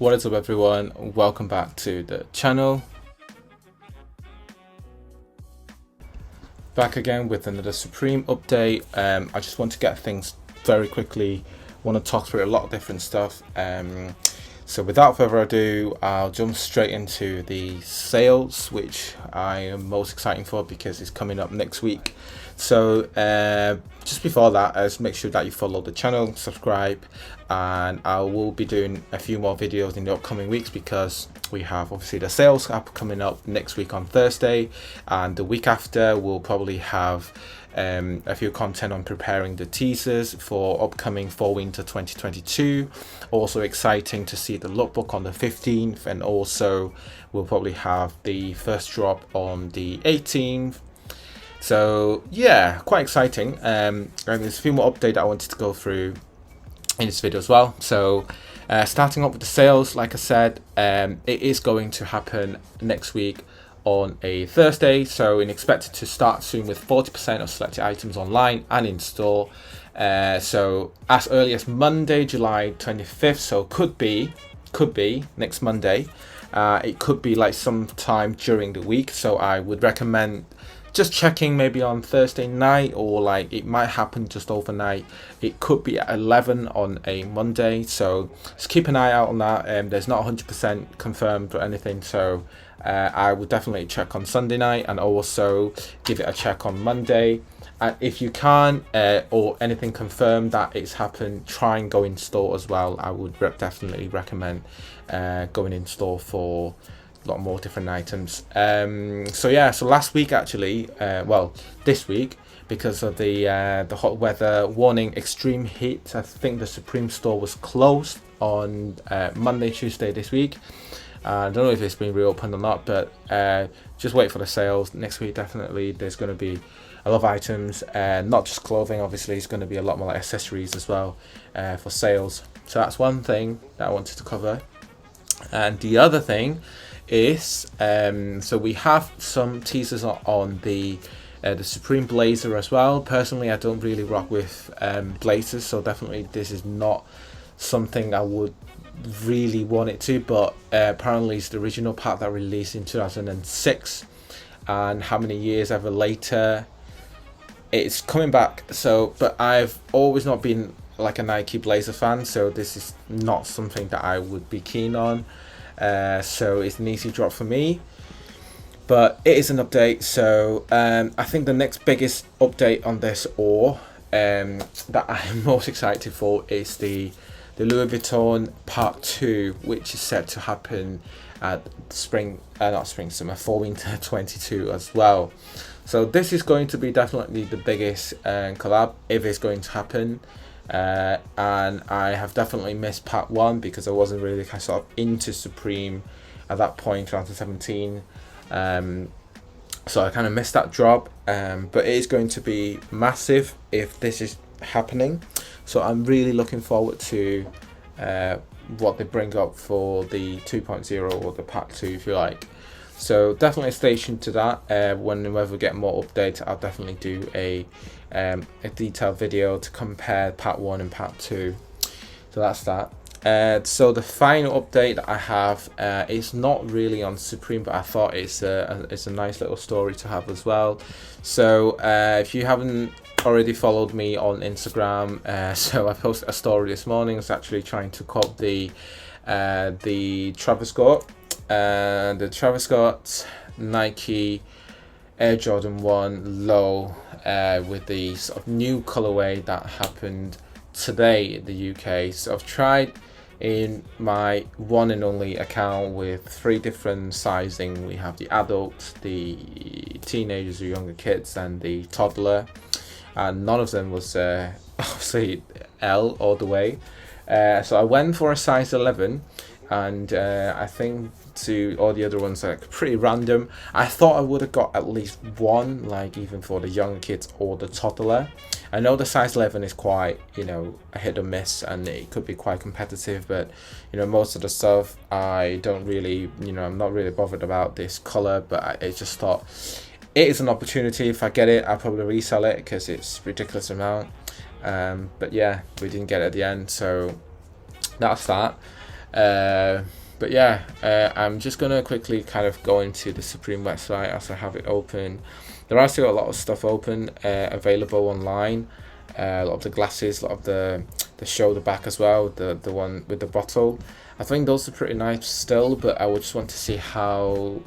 What is up everyone, welcome back to the channel. Back again with another Supreme update. I just want to get things very quickly, want to talk through a lot of different stuff. So without further ado, I'll jump straight into the sales, which I am most excited for because it's coming up next week. So just before that, just make sure that you follow the channel, subscribe, and I will be doing a few more videos in the upcoming weeks because we have obviously the sales app coming up next week on Thursday, and the week after we'll probably have a few content on preparing the teasers for upcoming fall winter 2022. Also exciting to see the lookbook on the 15th, and also we'll probably have the first drop on the 18th. So yeah, quite exciting. And there's a few more updates I wanted to go through in this video as well. So starting off with the sales, like I said, it is going to happen next week on a Thursday, so it's expected to start soon with 40% of selected items online and in store. So as early as Monday, July 25th, so could be next Monday. It could be like sometime during the week, so I would recommend just checking maybe on Thursday night, or like it might happen just overnight. It could be at 11 on a Monday, so just keep an eye out on that. There's not 100% confirmed or anything, so I would definitely check on Sunday night and also give it a check on Monday. And if you can't or anything confirmed that it's happened, try and go in store as well. I would definitely recommend going in store for a lot more different items. So yeah, so last week actually, well this week, because of the hot weather warning, extreme heat, I think the Supreme store was closed on Monday, Tuesday this week. I don't know if it's been reopened or not, but just wait for the sales next week. Definitely there's going to be a lot of items, not just clothing. Obviously it's going to be a lot more like accessories as well for sales. So that's one thing that I wanted to cover. And the other thing is, so we have some teasers on the Supreme blazer as well. Personally, I don't really rock with blazers, so definitely this is not something I would really want it to, but apparently it's the original pack that released in 2006, and how many years ever later it's coming back. So but I've always not been like a Nike blazer fan, so this is not something that I would be keen on. So it's an easy drop for me, but it is an update. So I think the next biggest update on this, or that I'm most excited for, is the Louis Vuitton Part 2, which is set to happen at fall winter 22 as well. So this is going to be definitely the biggest collab if it's going to happen. And I have definitely missed Part 1 because I wasn't really kind of sort of into Supreme at that point, 2017. So I kind of missed that drop, but it is going to be massive if this is happening. So I'm really looking forward to what they bring up for the 2.0 or the Part 2, if you like. So definitely stay tuned to that. Whenever we get more updates, I'll definitely do a detailed video to compare Part 1 and Part 2. So that's that. So the final update that I have is not really on Supreme, but I thought it's a nice little story to have as well. So if you haven't already followed me on Instagram, so I posted a story this morning. I was actually trying to cop the Travis Scott Nike Air Jordan 1 low with the sort of new colorway that happened today in the UK. So I've tried in my one and only account with 3 different sizing. We have the adults, the teenagers or younger kids, and the toddler, and none of them was obviously L all the way. So I went for a size 11, and I think to all the other ones like pretty random. I thought I would have got at least one, like even for the younger kids or the toddler. I know the size 11 is quite, you know, a hit or miss, and it could be quite competitive, but you know, most of the stuff I don't really, you know, I'm not really bothered about this color, but I just thought it is an opportunity. If I get it, I'll probably resell it because it's a ridiculous amount. But yeah, we didn't get it at the end, so that's that. But yeah, I'm just gonna quickly kind of go into the Supreme website as I have it open. There are still a lot of stuff open, available online. A lot of the glasses, a lot of the shoulder back as well, the one with the bottle. I think those are pretty nice still, but I would just want to see how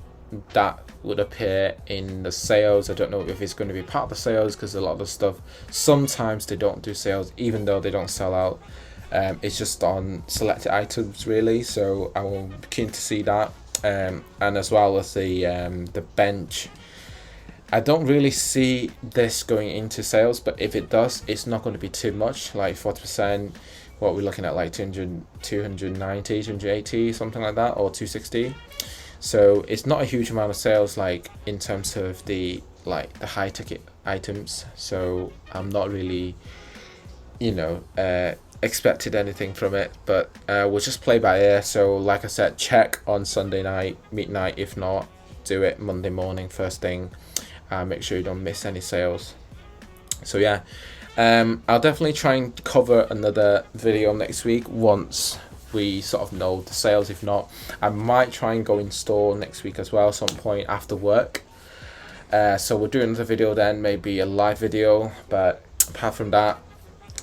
that would appear in the sales. I don't know if it's going to be part of the sales, because a lot of the stuff, sometimes they don't do sales even though they don't sell out. It's just on selected items really, so I will be keen to see that. And as well as the bench, I don't really see this going into sales, but if it does, it's not going to be too much, like 40%. What we're looking at, like 200, 290, 280, something like that, or 260. So it's not a huge amount of sales, like in terms of the high ticket items. So I'm not really, expected anything from it, but we'll just play by ear. So like I said, check on Sunday night, midnight. If not, do it Monday morning first thing. Make sure you don't miss any sales. So yeah, I'll definitely try and cover another video next week once we sort of know the sales. If not, I might try and go in store next week as well, some point after work. So we'll do another video then, maybe a live video. But apart from that,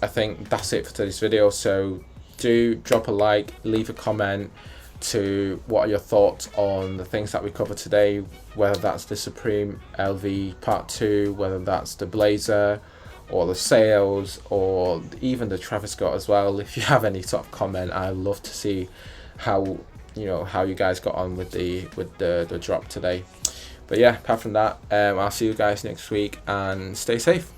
I think that's it for today's video. So do drop a like, leave a comment to what are your thoughts on the things that we covered today, whether that's the Supreme LV Part 2, whether that's the blazer or the sales, or even the Travis Scott as well. If you have any sort of comment, I'd love to see how you guys got on with the drop today. But yeah, apart from that, I'll see you guys next week, and stay safe.